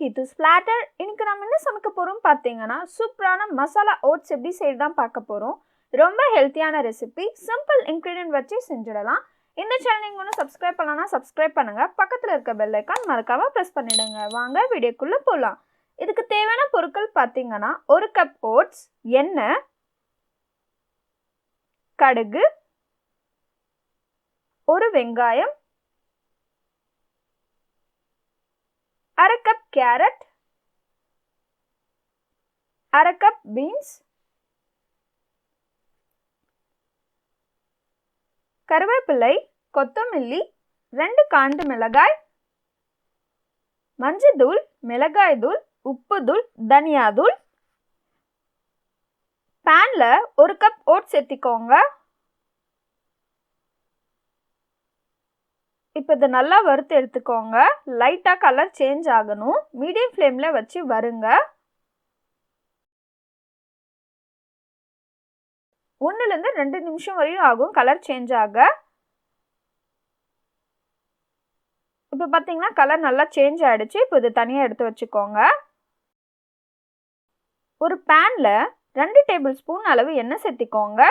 Recipe to splatter. இன்னைக்கு நாம என்ன சமைக்க போறோம் பாத்தீங்கன்னா சூப்பரான மசாலா ஓட்ஸ் எப்படி செய்யறது தான் பார்க்க போறோம். ரொம்ப ஹெல்தியான ரெசிபி, சிம்பிள் இன்கிரிடியன்ட் வச்சு செஞ்சிடலாம். இந்த சேனல் நீங்க இன்னும் சப்ஸ்கிரைப் பண்ணலனா சப்ஸ்கிரைப் பண்ணுங்க. பக்கத்துல இருக்க பெல் ஐகான் மறக்காம பிரஸ் பண்ணிடுங்க. வாங்க வீடியோக்குள்ள போலாம். இதுக்கு தேவையான பொருட்கள் பாத்தீங்கன்னா 1 கப் ஓட்ஸ், எண்ணெய், கடுகு, ஒரு வெங்காயம், அரை கப் கேரட், அரை கப் பீன்ஸ், கருவேப்பிலை, கொத்தமல்லி, 2 காய்ந்த மிளகாய், மஞ்சள் தூள், மிளகாய் தூள், உப்பு தூள், தனியா தூள். பேன்ல 1 கப் ஓட்ஸ் சேர்த்திக்கோங்க. இப்போ இதை நல்லா வறுத்து எடுத்துக்கோங்க. லைட்டாக கலர் சேஞ்ச் ஆகணும். மீடியம் ஃப்ளேமில் வச்சு வறுங்க. 1லேருந்து 2 நிமிஷம் வரையும் ஆகும் கலர் சேஞ்ச் ஆக. இப்போ பார்த்தீங்கன்னா கலர் நல்லா சேஞ்ச் ஆகிடுச்சு. இப்போ இது தனியாக எடுத்து வச்சுக்கோங்க. ஒரு பேனில் 2 டேபிள் ஸ்பூன் அளவு எண்ணெய் சேர்த்திக்கோங்க.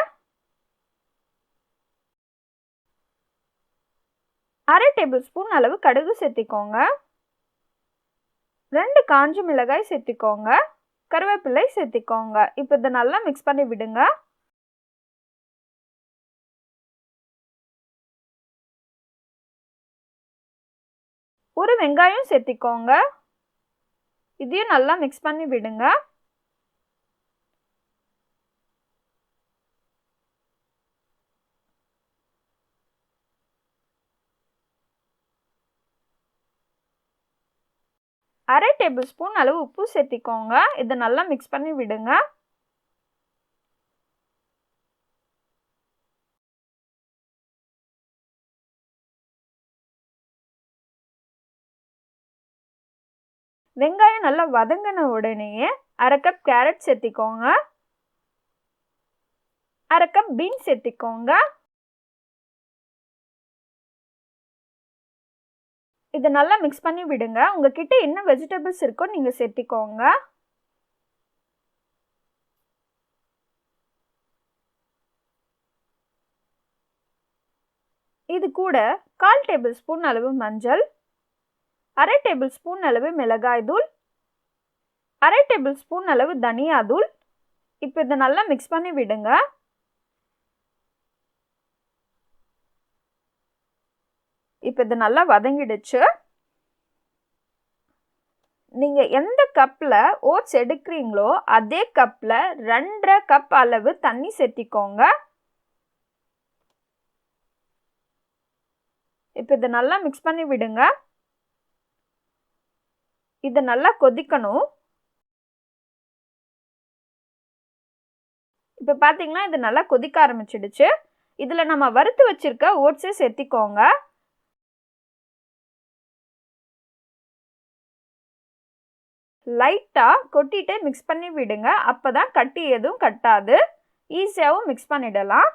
அரை டேபிள் ஸ்பூன் அளவு கடுகு சேர்த்திக்கோங்க. 2 காஞ்ச மிளகாய் சேர்த்திக்கோங்க. கருவேப்பிலை சேர்த்திக்கோங்க. இப்போ இதை நல்லா மிக்ஸ் பண்ணி விடுங்க. ஒரு வெங்காயம் சேர்த்திக்கோங்க. இதையும் நல்லா மிக்ஸ் பண்ணி விடுங்க. அரை டேபிள் ஸ்பூன் அளவு உப்பு சேர்த்திக்கோங்க. இதை நல்லா மிக்ஸ் பண்ணி விடுங்க. வெங்காயம் நல்லா வதங்கின உடனேயே அரை கப் கேரட் சேர்த்திக்கோங்க. அரை கப் பீன்ஸ் சேர்த்திக்கோங்க. இதை நல்லா மிக்ஸ் பண்ணி விடுங்க. உங்ககிட்ட என்ன வெஜிடபிள்ஸ் இருக்கோ நீங்க சேர்த்திக்கோங்க. இது கூட 1/4 டேபிள் ஸ்பூன் அளவு மஞ்சள், அரை டேபிள் ஸ்பூன் அளவு மிளகாய் தூள், அரை டேபிள் ஸ்பூன் அளவு தனியா தூள். இப்போ இதை நல்லா மிக்ஸ் பண்ணி விடுங்க. இப்போ இது நல்லா வதங்கிடுச்சு. நீங்க எந்த கப்ல ஓட்ஸ் எடுக்கிறீங்களோ அதே கப்ல 2.5 கப் அளவு தண்ணி சேர்த்திக்கோங்க. இப்போ இதை நல்லா மிக்ஸ் பண்ணி விடுங்க. இது நல்லா கொதிக்கணும். இப்போ பாத்தீங்கன்னா இது நல்லா கொதிக்க ஆரம்பிச்சிடுச்சு. இதுல நம்ம வறுத்து வச்சிருக்க ஓட்ஸை சேர்த்திக்கோங்க. லைட்டா கொட்டிட்டு மிக்ஸ் பண்ணி விடுங்க. அப்பதான் கட்டி எதுவும் கட்டாது. ஈஸியாகவும் மிக்ஸ் பண்ணிடலாம்.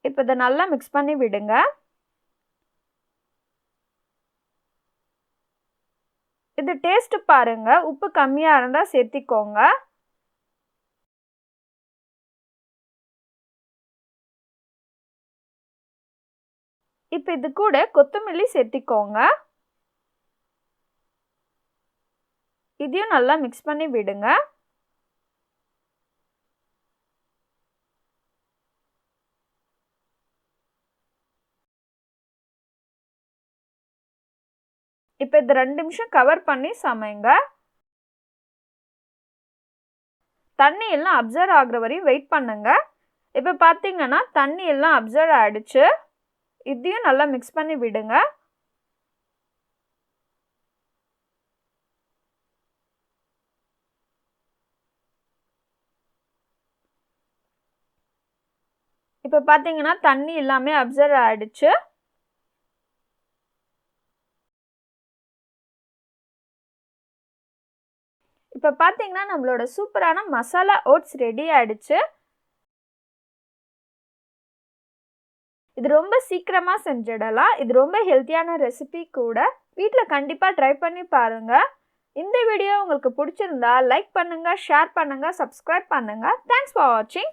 இப்போ இதை நல்லா மிக்ஸ் பண்ணி விடுங்க. இது டேஸ்ட் பாருங்க. உப்பு கம்மியா இருந்தா சேர்த்திக்கோங்க. இப்போ இது கூட கொத்தமல்லி சேர்த்திக்கோங்க. இதையும் நல்லா மிக்ஸ் பண்ணி விடுங்க. இப்போ இது 2 நிமிஷம் கவர் பண்ணி சமைங்க. தண்ணி எல்லாம் அப்சர்வ் ஆகுற வரையும் வெயிட் பண்ணுங்க. இப்போ பார்த்தீங்கன்னா தண்ணி எல்லாம் அப்சர்வ் ஆயிடுச்சு. இதையும் நல்லா மிக்ஸ் பண்ணி விடுங்க. இப்போ பார்த்தீங்கன்னா தண்ணி எல்லாமே அப்சர்வ் ஆயிடுச்சு. இப்போ பார்த்தீங்கன்னா நம்மளோட சூப்பரான மசாலா ஓட்ஸ் ரெடி ஆயிடுச்சு. இது ரொம்ப சீக்கிரமா செஞ்சிடலாம். இது ரொம்ப ஹெல்தியான ரெசிபி கூட. வீட்டில் கண்டிப்பாக ட்ரை பண்ணி பாருங்கள். இந்த வீடியோ உங்களுக்கு பிடிச்சிருந்தா லைக் பண்ணுங்கள், ஷேர் பண்ணுங்கள், சப்ஸ்கிரைப் பண்ணுங்கள். தேங்க்ஸ் ஃபார் வாட்சிங்.